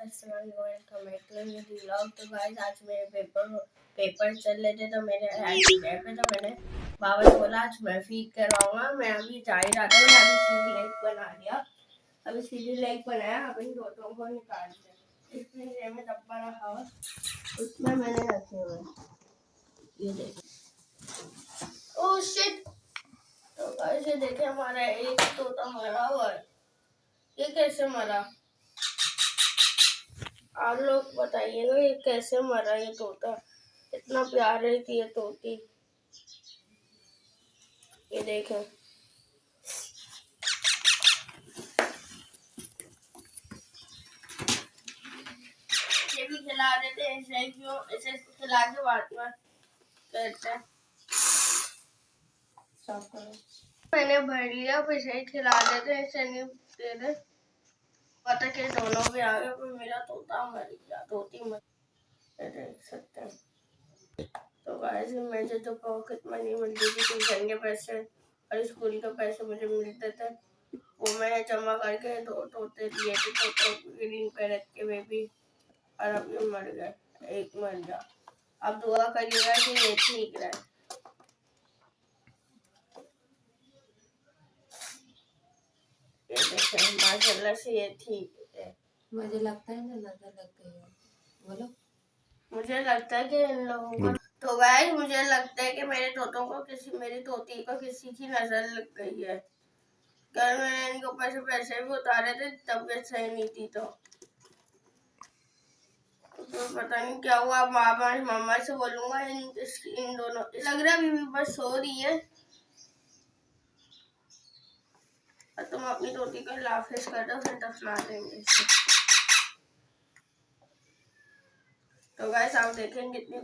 तो गाइस आज मेरे पेपर चल रहे थे तो मेरे पे तो मैंने बाबा ने बोला आज मैं फीड करवाऊंगा। मैं अभी जा ही रहा था, मैंने अभी सीधी लेग बना दिया। अभी सीधी लेग बनाया, अभी तोतों को निकाल दिया। इसमें ये में डब्बा रखा हुआ, उसमें मैंने रखे हुए ये देखो। Oh shit. तो गाइस ये देखे हमारा एक तोता मरा हुआ है। ये कैसे मरा? आप लोग बताइएगा ये कैसे मरा? ये तोता इतना प्यारे थी ये तोती। ये देखें, ये भी खिला देते हैं ऐसे ही, क्यों ऐसे खिला के बाद में करते हैं। मैंने भर लिया, फिर ऐसे ही खिला देते हैं, ऐसे नहीं देते। पता कि दोनों भी आ गए, पर मेरा तोता मर गया, तोती मर। देख सकते हैं। तो गाइस मुझे तो पॉकेट मनी मिलती थी ट्यूशन के पैसे और स्कूल के पैसे मुझे मिलते थे, वो मैंने जमा करके दो तोते दिए थे, तोते ग्रीन पैरेट के बेबी, और अब ये मर गए, एक मर गया। अब दुआ करिएगा कि ये ठीक रहे। ये देखें माशाल्लाह से ये ठीक है। मुझे लगता है ना नजर लग गई है। बोलो। मुझे लगता है कि इन लोगों को, तो गाइस मुझे लगता है कि मेरे तोतों को मेरी तोती को किसी की नजर लग गई है। कल मैंने इनके ऊपर से पैसे भी उतारे थे, तबीयत सही नहीं थी तो पता नहीं क्या हुआ। मामा से बोलूंगा इन दोनों, लग रहा है अभी भी बस सो रही है। और तुम अपनी तोती को लाफिज कर दो, फिर दफना देंगे। तो गाइस आप देखें कितनी।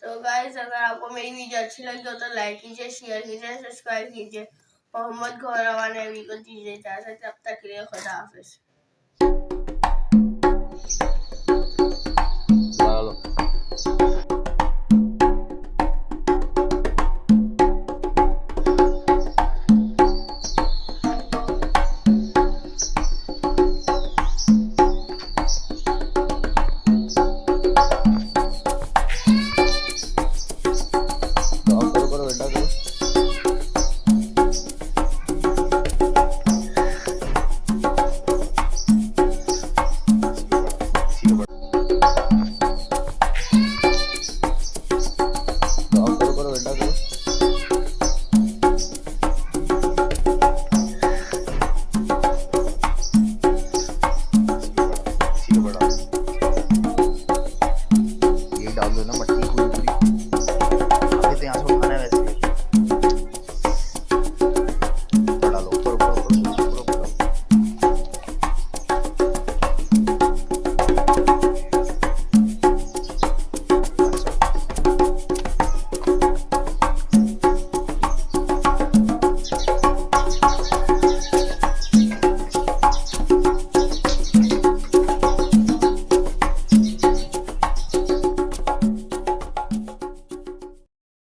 तो गाइस अगर आपको मेरी वीडियो अच्छी लगी हो तो लाइक कीजिए, शेयर कीजिए, सब्सक्राइब कीजिए। मोहम्मद गौरवा ने भी को दीजिए इजाजत। तब तक के लिए खुदा हाफिज। डाल दो ना मट्टी पूरी पूरी।